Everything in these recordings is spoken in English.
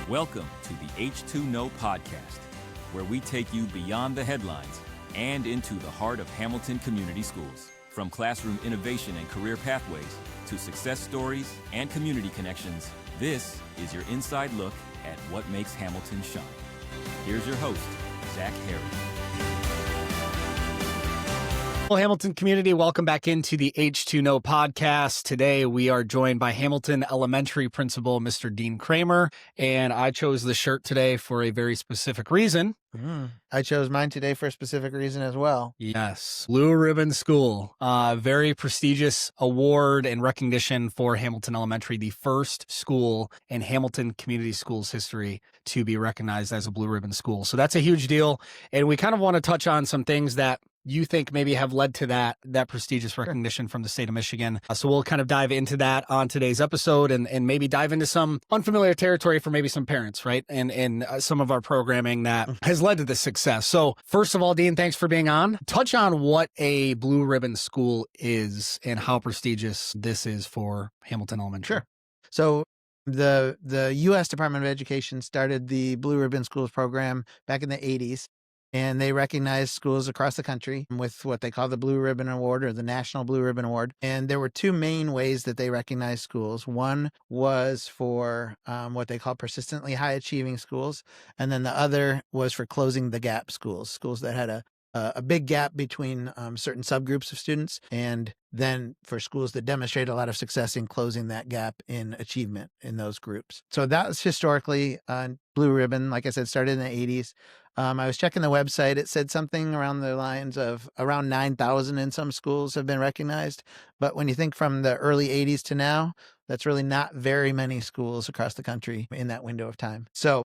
Welcome to the H2Know podcast, where we take you beyond the headlines and into the heart of Hamilton Community Schools. From classroom innovation and career pathways to success stories and community connections, this is your inside look at what makes Hamilton shine. Here's your host, Zach Harry. Well, Hamilton community, welcome back into the H2Know podcast. Today, we are joined by Hamilton Elementary Principal, Mr. Dean Kramer, and I chose the shirt today for a very specific reason. I chose mine today for a specific reason as well. Yes, Blue Ribbon School, very prestigious award and recognition for Hamilton Elementary, the first school in Hamilton Community Schools history to be recognized as a Blue Ribbon School. So that's a huge deal, and we kind of want to touch on some things that you think maybe have led to that prestigious recognition from the state of Michigan. So we'll kind of dive into that on today's episode and maybe dive into some unfamiliar territory for maybe some parents, right? And some of our programming that has led to this success. So first of all, Dean, thanks for being on. Touch on what a Blue Ribbon School is and how prestigious this is for Hamilton Elementary. Sure. So the U.S. Department of Education started the Blue Ribbon Schools program back in the 80s. And they recognized schools across the country with what they call the Blue Ribbon Award or the National Blue Ribbon Award. And there were two main ways that they recognized schools. One was for what they call persistently high achieving schools. And then the other was for closing the gap schools, schools that had a big gap between certain subgroups of students, and then for schools that demonstrate a lot of success in closing that gap in achievement in those groups. So that was historically Blue Ribbon, like I said, started in the 80s. I was checking the website. It said something around the lines of around 9,000 in some schools have been recognized. But when you think from the early 80s to now, that's really not very many schools across the country in that window of time. So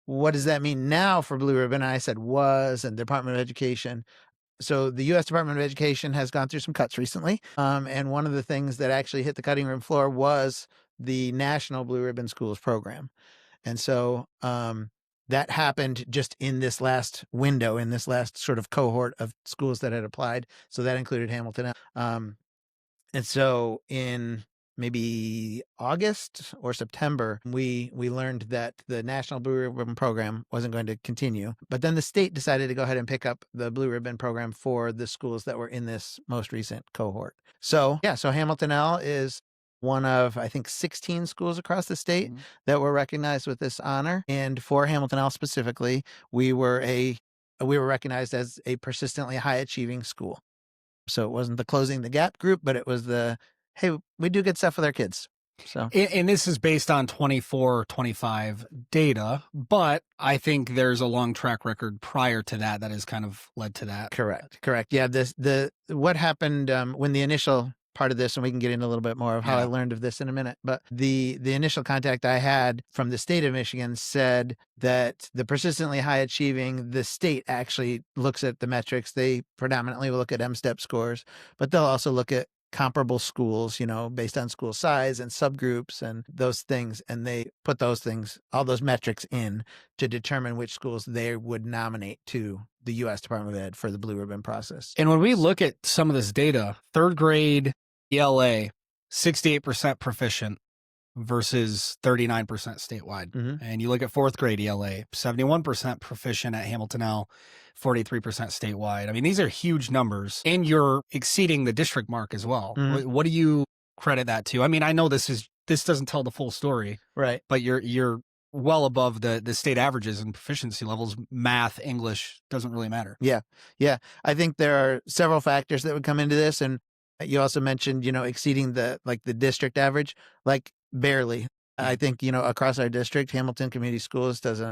what does that mean now for Blue Ribbon? I said was, and Department of Education. So the U.S. Department of Education has gone through some cuts recently. And one of the things that actually hit the cutting room floor was the National Blue Ribbon Schools program. And so that happened just in this last window, in this last sort of cohort of schools that had applied. So that included Hamilton. And so in maybe August or September, we learned that the National Blue Ribbon program wasn't going to continue. But then the state decided to go ahead and pick up the Blue Ribbon program for the schools that were in this most recent cohort. So Hamilton L is one of, I think, 16 schools across the state that were recognized with this honor. And for Hamilton L specifically, we were recognized as a persistently high achieving school. So it wasn't the closing the gap group, but it was the, hey, we do good stuff with our kids. So, and this is based on 24-25 data, but I think there's a long track record prior to that has kind of led to that. Correct. Yeah. What happened when the initial part of this, and we can get into a little bit more of how I learned of this in a minute, but the initial contact I had from the state of Michigan said that the persistently high achieving, the state actually looks at the metrics. They predominantly will look at M-STEP scores, but they'll also look at comparable schools, based on school size and subgroups and those things. And they put those things, all those metrics in to determine which schools they would nominate to the U.S. Department of Ed for the Blue Ribbon process. And when we look at some of this data, third grade ELA, 68% proficient versus 39% statewide. And you look at fourth grade ELA, 71% proficient at Hamilton L, 43% statewide. I mean, these are huge numbers, and you're exceeding the district mark as well. What do you credit that to? I mean, I know this doesn't tell the full story, right? But you're well above the state averages and proficiency levels. Math, English doesn't really matter. Yeah. I think there are several factors that would come into this, and you also mentioned, exceeding the district average, barely. I think, across our district, Hamilton Community Schools does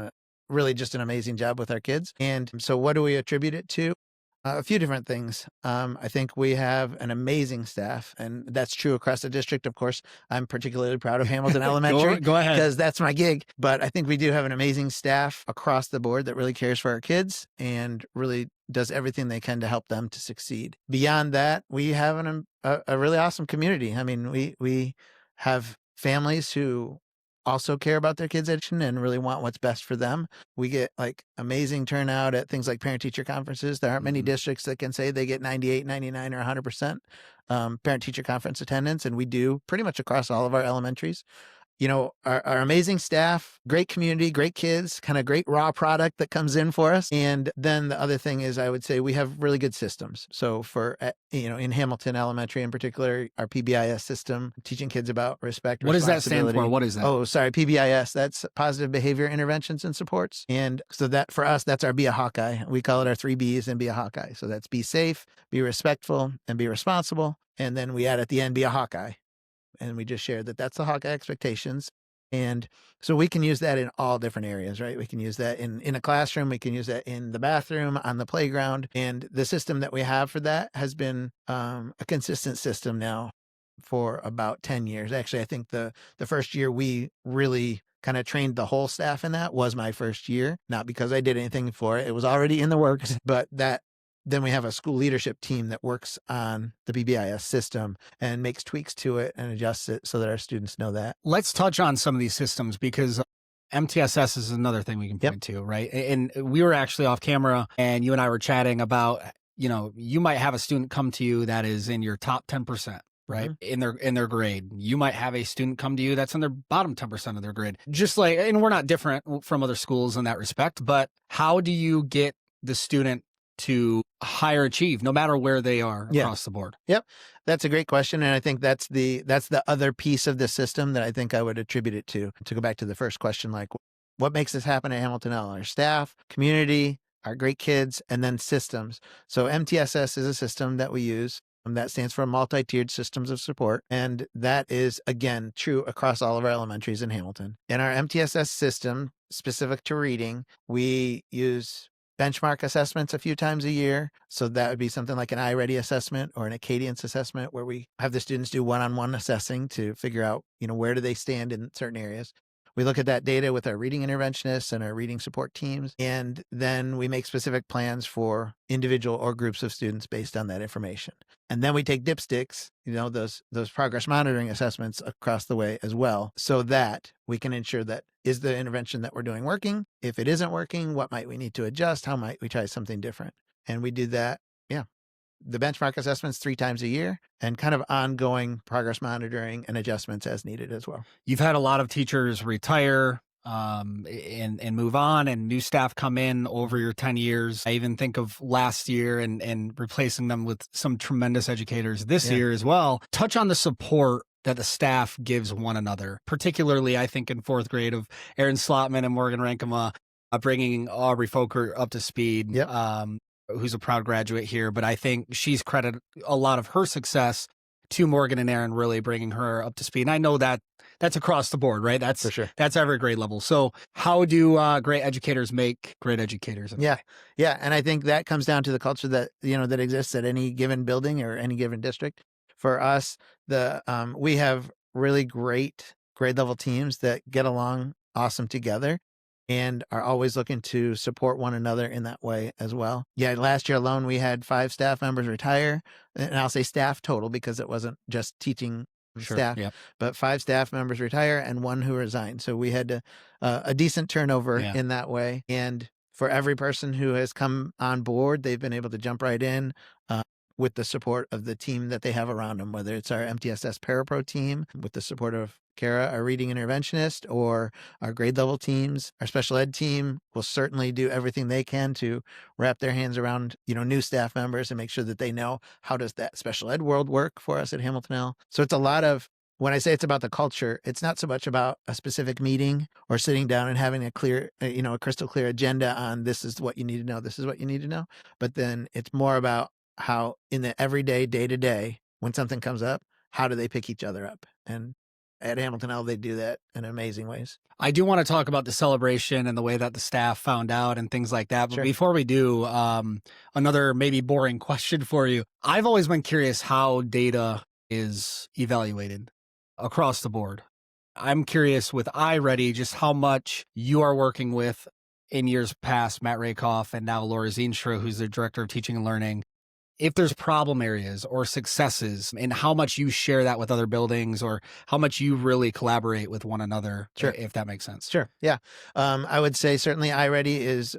really just an amazing job with our kids. And so what do we attribute it to? A few different things. I think we have an amazing staff, and that's true across the district. Of course, I'm particularly proud of Hamilton Elementary. Go ahead. Because that's my gig. But I think we do have an amazing staff across the board that really cares for our kids and really does everything they can to help them to succeed. Beyond that, we have a really awesome community. I mean, we have families who also care about their kids' education and really want what's best for them. We get amazing turnout at things like parent-teacher conferences. There aren't many districts that can say they get 98, 99, or 100% parent-teacher conference attendance, and we do pretty much across all of our elementaries. our amazing staff, great community, great kids, kind of great raw product that comes in for us. And then the other thing is, I would say we have really good systems. So for, in Hamilton Elementary in particular, our PBIS system, teaching kids about respect, What does that stand for? What is that? Oh, sorry, PBIS. That's positive behavior interventions and supports. And so that for us, that's our Be a Hawkeye. We call it our 3 Bs and Be a Hawkeye. So that's be safe, be respectful, and be responsible. And then we add at the end, be a Hawkeye. And we just shared that that's the Hawkeye expectations. And so we can use that in all different areas, right? We can use that in a classroom. We can use that in the bathroom, on the playground. And the system that we have for that has been a consistent system now for about 10 years. Actually, I think the first year we really kind of trained the whole staff in that was my first year, not because I did anything for it. It was already in the works, but then we have a school leadership team that works on the PBIS system and makes tweaks to it and adjusts it so that our students know that. Let's touch on some of these systems because MTSS is another thing we can point to, right? And we were actually off camera and you and I were chatting about, you might have a student come to you that is in your top 10%. Right. Mm-hmm. In their grade. You might have a student come to you that's in their bottom 10% of their grade. Just like, and we're not different from other schools in that respect, but how do you get the student to higher achieve no matter where they are across the board? Yep. That's a great question. And I think that's the other piece of the system that I think I would attribute it to go back to the first question, like what makes this happen at Hamilton L? Our staff, community, our great kids, and then systems. So MTSS is a system that we use. That stands for multi-tiered systems of support. And that is, again, true across all of our elementaries in Hamilton. In our MTSS system, specific to reading, we use benchmark assessments a few times a year. So that would be something like an iReady assessment or an Acadience assessment where we have the students do one-on-one assessing to figure out, where do they stand in certain areas. We look at that data with our reading interventionists and our reading support teams, and then we make specific plans for individual or groups of students based on that information. And then we take dipsticks, those progress monitoring assessments across the way as well, so that we can ensure that is the intervention that we're doing working? If it isn't working, what might we need to adjust? How might we try something different? And we do that, the benchmark assessments 3 times a year and kind of ongoing progress monitoring and adjustments as needed as well. You've had a lot of teachers retire and move on and new staff come in over your 10 years. I even think of last year and replacing them with some tremendous educators this year as well. Touch on the support that the staff gives one another, particularly I think in 4th grade of Aaron Slotman and Morgan Rankema, bringing Aubrey Foker up to speed. Who's a proud graduate here, but I think she's credited a lot of her success to Morgan and Aaron really bringing her up to speed. And I know that that's across the board, right? That's for sure. That's every grade level. So how do great educators make great educators? Yeah. And I think that comes down to the culture that, that exists at any given building or any given district. For us, we have really great grade level teams that get along awesome together and are always looking to support one another in that way as well. Yeah, last year alone, we had 5 staff members retire, and I'll say staff total because it wasn't just teaching staff, but 5 staff members retire and 1 who resigned. So we had a decent turnover in that way. And for every person who has come on board, they've been able to jump right in with the support of the team that they have around them, whether it's our MTSS Parapro team with the support of Kara, our reading interventionist, or our grade level teams. Our special ed team will certainly do everything they can to wrap their hands around, new staff members and make sure that they know how does that special ed world work for us at Hamilton L. So it's a lot of, when I say it's about the culture, it's not so much about a specific meeting or sitting down and having a clear, a crystal clear agenda on this is what you need to know, this is what you need to know. But then it's more about how in the everyday, day-to-day, when something comes up, how do they pick each other up? And at Hamilton L, they do that in amazing ways. I do want to talk about the celebration and the way that the staff found out and things like that. But before we do, another maybe boring question for you. I've always been curious how data is evaluated across the board. I'm curious with iReady, just how much you are working with in years past, Matt Rakoff and now Laura Zienstra, who's the Director of Teaching and Learning. If there's problem areas or successes and how much you share that with other buildings or how much you really collaborate with one another, if that makes sense. Sure. Yeah. I would say certainly iReady is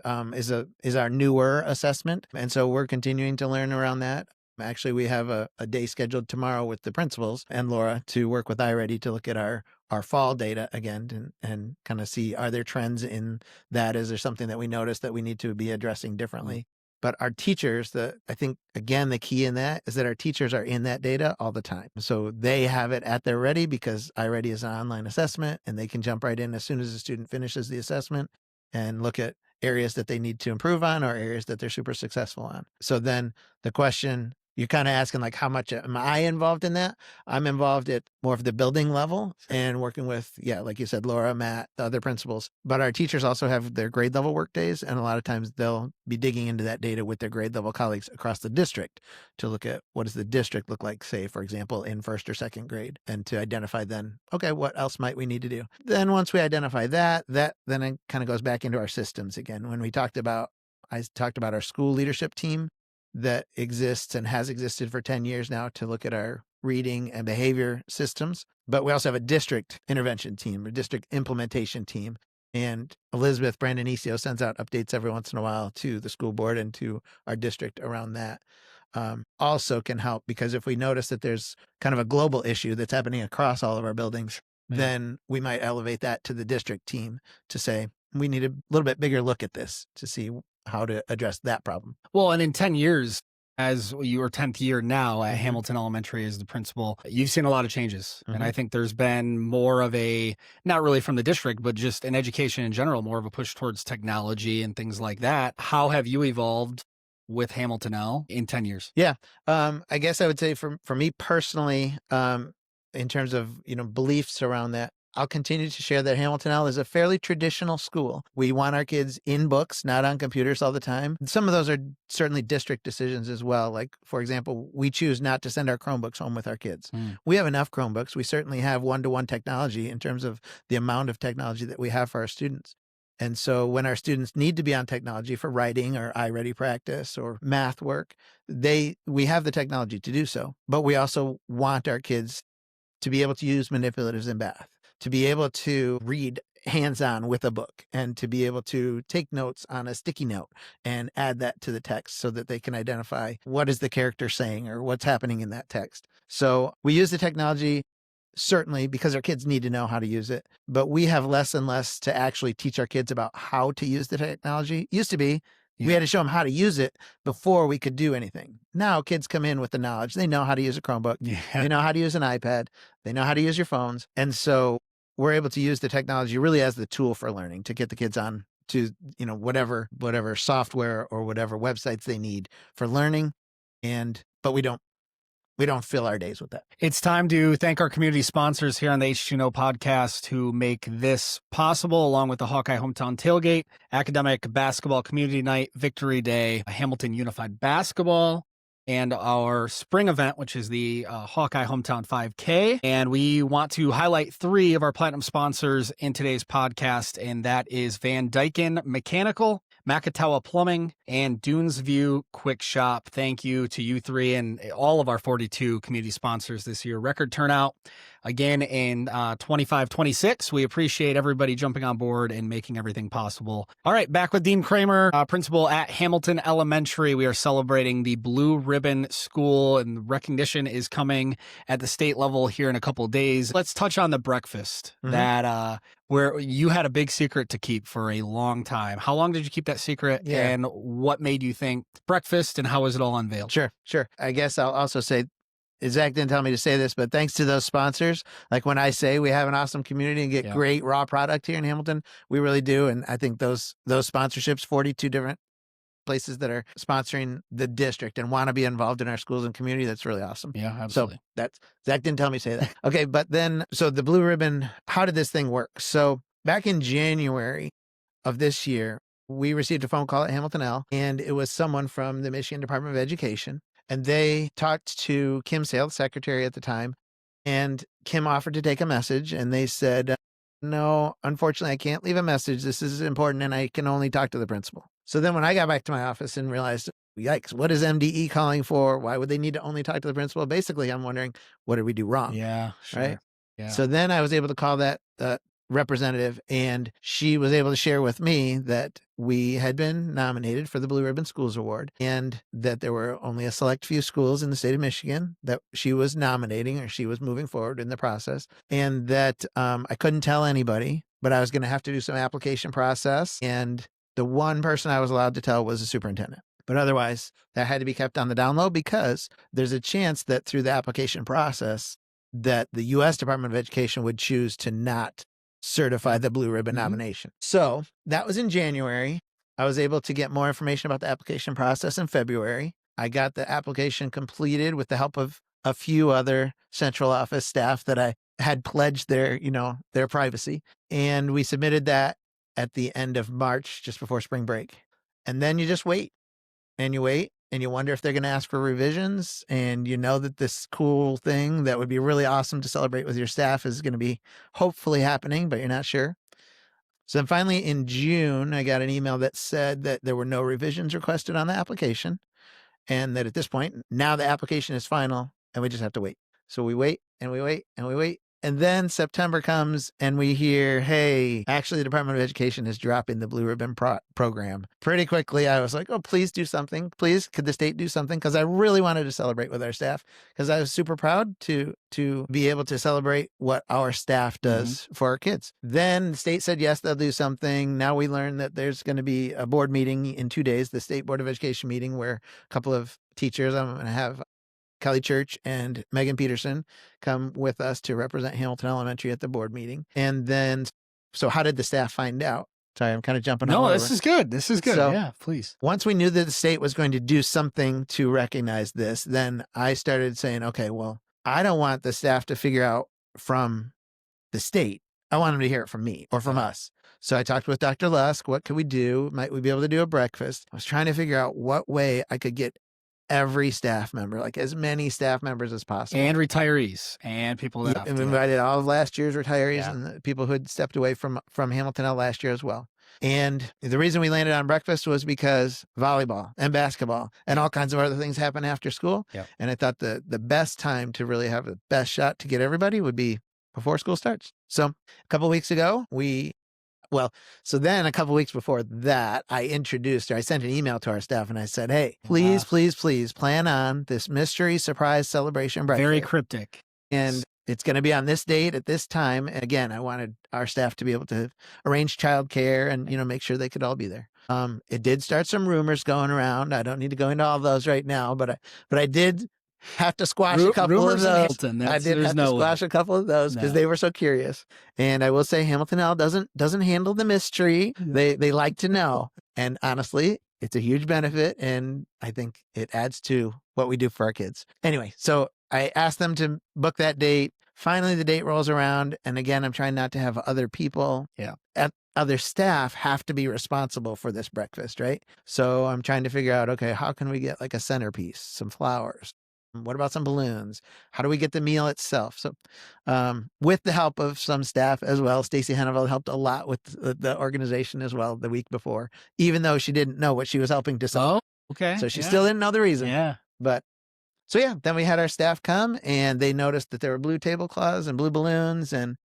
our newer assessment. And so we're continuing to learn around that. Actually, we have a day scheduled tomorrow with the principals and Laura to work with iReady to look at our fall data again and kind of see, are there trends in that? Is there something that we noticed that we need to be addressing differently? But our teachers, I think, again, the key in that is that our teachers are in that data all the time. So they have it at their ready because iReady is an online assessment and they can jump right in as soon as the student finishes the assessment and look at areas that they need to improve on or areas that they're super successful on. So then the question, you're kind of asking like, how much am I involved in that? I'm involved at more of the building level and working with, like you said, Laura, Matt, the other principals. But our teachers also have their grade level work days. And a lot of times they'll be digging into that data with their grade level colleagues across the district to look at what does the district look like, say, for example, in first or second grade, and to identify then, okay, what else might we need to do? Then once we identify that then it kind of goes back into our systems again. When I talked about our school leadership team that exists and has existed for 10 years now to look at our reading and behavior systems. But we also have a district intervention team, a district implementation team. And Elizabeth Brandonisio sends out updates every once in a while to the school board and to our district around that. Also can help because if we notice that there's kind of a global issue that's happening across all of our buildings, then we might elevate that to the district team to say, we need a little bit bigger look at this to see how to address that problem. Well, and in 10 years, as your 10th year now at Hamilton Elementary as the principal, you've seen a lot of changes. And I think there's been more of a, not really from the district, but just in education in general, more of a push towards technology and things like that. How have you evolved with Hamilton L in 10 years? Yeah. I guess I would say for me personally, in terms of, beliefs around that, I'll continue to share that Hamilton L is a fairly traditional school. We want our kids in books, not on computers all the time. Some of those are certainly district decisions as well. Like, for example, we choose not to send our Chromebooks home with our kids. We have enough Chromebooks. We certainly have one-to-one technology in terms of the amount of technology that we have for our students. And so when our students need to be on technology for writing or iReady practice or math work, we have the technology to do so. But we also want our kids to be able to use manipulatives in math, to be able to read hands-on with a book, and to be able to take notes on a sticky note and add that to the text so that they can identify what is the character saying or what's happening in that text. So we use the technology certainly because our kids need to know how to use it, but we have less and less to actually teach our kids about how to use the technology. It used to be we had to show them how to use it before we could do anything. Now kids come in with the knowledge. They know how to use a Chromebook. They know how to use an iPad. They know how to use your phones. And so we're able to use the technology really as the tool for learning to get the kids on to, whatever software or whatever websites they need for learning. But we don't fill our days with that. It's time to thank our community sponsors here on the H2Know podcast who make this possible, along with the Hawkeye Hometown Tailgate, Academic Basketball Community Night, Victory Day, Hamilton Unified Basketball, and our spring event, which is the Hawkeye Hometown 5K. And we want to highlight 3 of our platinum sponsors in today's podcast, and that is Van Dyken Mechanical, Makatawa Plumbing, and Dunes View Quick Shop. Thank you to you 3 and all of our 42 community sponsors this year. Record turnout again in 25-26. We appreciate everybody jumping on board and making everything possible. All right, back with Dean Kramer, principal at Hamilton Elementary. We are celebrating the Blue Ribbon School, and recognition is coming at the state level here in a couple of days. Let's touch on the breakfast that where you had a big secret to keep for a long time. How long did you keep that secret? Yeah. And what made you think breakfast, and how was it all unveiled? Sure. I guess I'll also say, Zach didn't tell me to say this, but thanks to those sponsors, like when I say we have an awesome community and get great raw product here in Hamilton, we really do. And I think those sponsorships, 42 different places that are sponsoring the district and want to be involved in our schools and community, that's really awesome. Yeah, absolutely. So Zach didn't tell me to say that. Okay, but then, so the Blue Ribbon, how did this thing work? So back in January of this year, we received a phone call at Hamilton L, and it was someone from the Michigan Department of Education. And they talked to Kim Sale, the secretary at the time, and Kim offered to take a message. And they said, no, unfortunately, I can't leave a message. This is important, and I can only talk to the principal. So then when I got back to my office and realized, yikes, what is MDE calling for? Why would they need to only talk to the principal? Basically, I'm wondering, what did we do wrong? Yeah, sure. Right? Yeah. So then I was able to call that representative, and she was able to share with me that we had been nominated for the Blue Ribbon Schools Award, and that there were only a select few schools in the state of Michigan that she was nominating, or she was moving forward in the process, and that I couldn't tell anybody, but I was going to have to do some application process. And the one person I was allowed to tell was the superintendent. But otherwise, that had to be kept on the down low, because there's a chance that through the application process that the U.S. Department of Education would choose to not certify the Blue Ribbon nomination. So that was in January. I was able to get more information about the application process in February. I got the application completed with the help of a few other central office staff that I had pledged their privacy. And we submitted that at the end of March, just before spring break. And then you just wait. And you wait, and you wonder if they're going to ask for revisions, and you know that this cool thing that would be really awesome to celebrate with your staff is going to be hopefully happening, but you're not sure. So then finally in June, I got an email that said that there were no revisions requested on the application, and that at this point, now the application is final, and we just have to wait. So we wait, and we wait, and we wait. And then September comes and we hear, hey, actually the Department of Education is dropping the Blue Ribbon program. Pretty quickly, I was like, oh, please do something. Please, could the state do something? Because I really wanted to celebrate with our staff, because I was super proud to be able to celebrate what our staff does for our kids. Then the state said, yes, they'll do something. Now we learned that there's going to be a board meeting in 2 days, the State Board of Education meeting, where a couple of teachers, I'm going to have Kelly Church and Megan Peterson come with us to represent Hamilton Elementary at the board meeting. And then, so how did the staff find out? Sorry, I'm kind of jumping all over. No, this is good. This is good. So, yeah, please. Once we knew that the state was going to do something to recognize this, then I started saying, okay, well, I don't want the staff to figure out from the state. I want them to hear it from me or from us. So I talked with Dr. Lusk. What could we do? Might we be able to do a breakfast? I was trying to figure out what way I could get every staff member, like as many staff members as possible. And retirees and people that we invited all of last year's retirees and the people who had stepped away from Hamilton L last year as well. And the reason we landed on breakfast was because volleyball and basketball and all kinds of other things happen after school. Yep. And I thought the best time to really have the best shot to get everybody would be before school starts. So a couple of weeks ago, so then a couple of weeks before that, I sent an email to our staff and I said, hey, please, please, please plan on this mystery surprise celebration breakfast. Very cryptic. And it's going to be on this date at this time. And again, I wanted our staff to be able to arrange childcare and, make sure they could all be there. It did start some rumors going around. I don't need to go into all of those right now, but I did have to squash a couple of those. I did have to squash a couple of those because they were so curious. And I will say Hamilton L doesn't handle the mystery. They like to know. And honestly, it's a huge benefit. And I think it adds to what we do for our kids. Anyway, so I asked them to book that date. Finally, the date rolls around. And again, I'm trying not to have other people. Other staff have to be responsible for this breakfast, right? So I'm trying to figure out, okay, how can we get like a centerpiece, some flowers? What about some balloons? How do we get the meal itself? So with the help of some staff as well, Stacy Henneville helped a lot with the organization as well the week before, even though she didn't know what she was helping to solve. Oh, okay. So she still didn't know the reason. Yeah. But so yeah, then we had our staff come and they noticed that there were blue tablecloths and blue balloons. And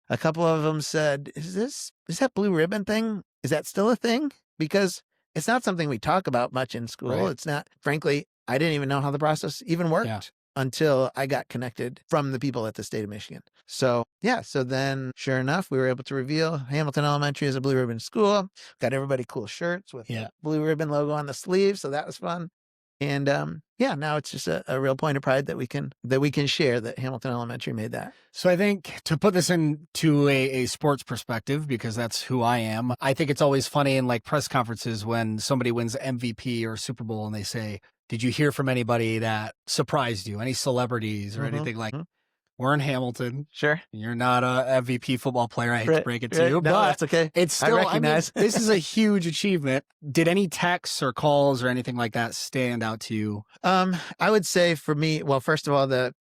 a couple of them said, is that blue ribbon thing? Is that still a thing? Because it's not something we talk about much in school. Right. It's not, frankly, I didn't even know how the process even worked until I got connected from the people at the state of Michigan. So then sure enough, we were able to reveal Hamilton Elementary is a blue ribbon school. Got everybody cool shirts with the blue ribbon logo on the sleeve. So that was fun. And now it's just a real point of pride that we can share that Hamilton Elementary made that. So I think to put this into a sports perspective, because that's who I am, I think it's always funny in like press conferences when somebody wins MVP or Super Bowl and they say, did you hear from anybody that surprised you? Any celebrities or anything like we're in Hamilton. Sure. You're not a MVP football player. I hate to break it to you, no, but that's okay. It's still, I recognize. this is a huge achievement. Did any texts or calls or anything like that stand out to you? I would say for me, well, first of all, the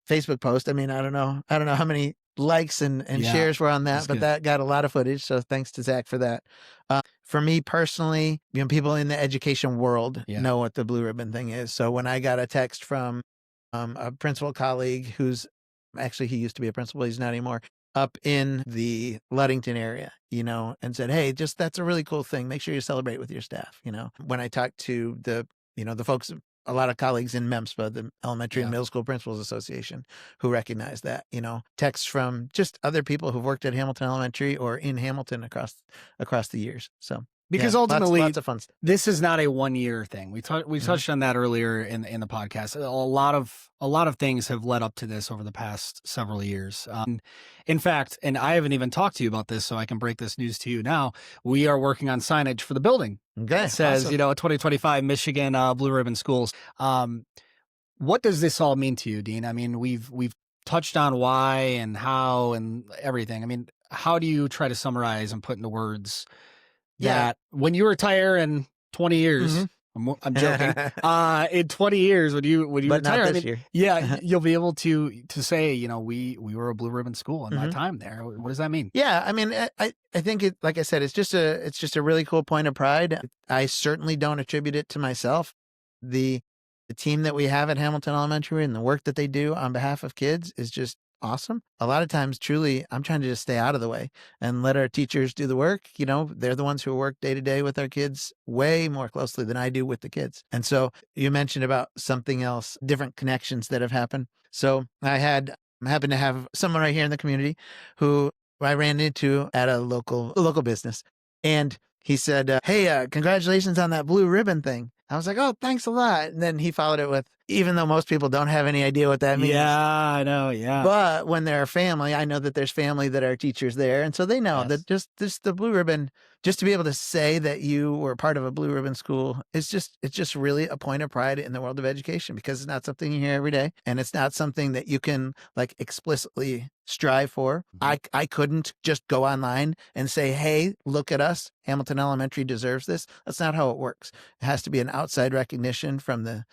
Facebook post, I don't know how many likes and shares were on that, but that got a lot of footage. So thanks to Zach for that. For me personally, people in the education world know what the blue ribbon thing is. So when I got a text from a principal colleague who's actually, he used to be a principal, he's not anymore. up in the Ludington area, and said, hey, that's a really cool thing. Make sure you celebrate with your staff. When I talked to the folks, a lot of colleagues in MEMSPA, the Elementary and Middle School Principals Association, who recognize that, texts from just other people who've worked at Hamilton Elementary or in Hamilton across the years. So because ultimately, lots of fun stuff. This is not a 1 year thing. We touched on that earlier in the podcast. A lot of things have led up to this over the past several years. In fact, and I haven't even talked to you about this, so I can break this news to you now. We are working on signage for the building. Okay, it says, awesome. 2025 Michigan Blue Ribbon Schools. What does this all mean to you, Dean? I mean, we've touched on why and how and everything. I mean, how do you try to summarize and put into words that when you retire in 20 years, I'm joking, in 20 years, when you but retire, not this year. You'll be able to say, we were a Blue Ribbon School in my time there. What does that mean? Yeah, I mean, I think it, like I said, it's just a really cool point of pride. I certainly don't attribute it to myself. The team that we have at Hamilton Elementary and the work that they do on behalf of kids is just awesome. A lot of times, truly, I'm trying to just stay out of the way and let our teachers do the work. They're the ones who work day to day with our kids way more closely than I do with the kids. And so you mentioned about something else, different connections that have happened. So I happened to have someone right here in the community who I ran into at a local business. And he said, hey, congratulations on that blue ribbon thing. I was like, oh, thanks a lot. And then he followed it with, even though most people don't have any idea what that means. Yeah, I know. Yeah. But when they're a family, I know that there's family that are teachers there. And so they know that just the blue ribbon, just to be able to say that you were part of a blue ribbon school, it's just really a point of pride in the world of education, because it's not something you hear every day. And it's not something that you can explicitly strive for. I couldn't just go online and say, hey, look at us. Hamilton Elementary deserves this. That's not how it works. It has to be an outside recognition from the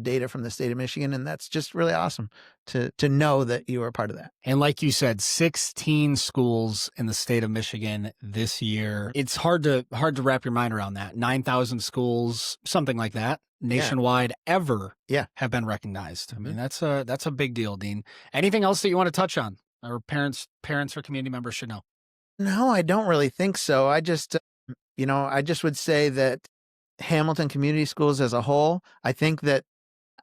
data from the state of Michigan. And that's just really awesome to know that you were a part of that. And like you said, 16 schools in the state of Michigan this year. It's hard to wrap your mind around that. 9,000 schools, something like that, nationwide ever have been recognized. I mean, that's a big deal, Dean. Anything else that you want to touch on or parents or community members should know? No, I don't really think so. I just would say that Hamilton Community Schools as a whole, I think that,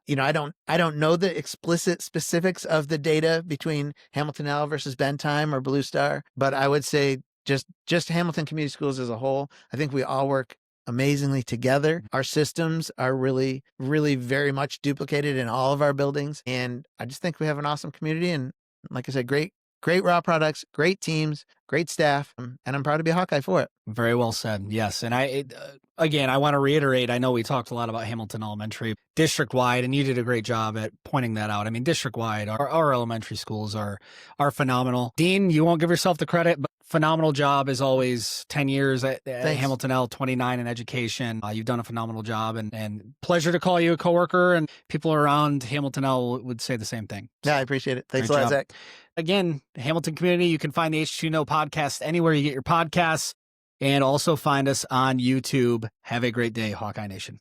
I don't know the explicit specifics of the data between Hamilton L versus Bentheim or Blue Star, but I would say just Hamilton Community Schools as a whole, I think we all work amazingly together. Our systems are really, really very much duplicated in all of our buildings. And I just think we have an awesome community. And like I said, great raw products, great teams, great staff. And I'm proud to be a Hawkeye for it. Very well said. Yes. And I want to reiterate, I know we talked a lot about Hamilton Elementary district-wide, and you did a great job at pointing that out. I mean, district-wide, our elementary schools are phenomenal. Dean, you won't give yourself the credit, but phenomenal job as always. 10 years at Hamilton L, 29 in education. You've done a phenomenal job, and pleasure to call you a coworker, and people around Hamilton L would say the same thing. Yeah, I appreciate it. Thanks a lot, Zach. Again, Hamilton community, you can find the H2Know podcast anywhere you get your podcasts, and also find us on YouTube. Have a great day, Hawkeye Nation.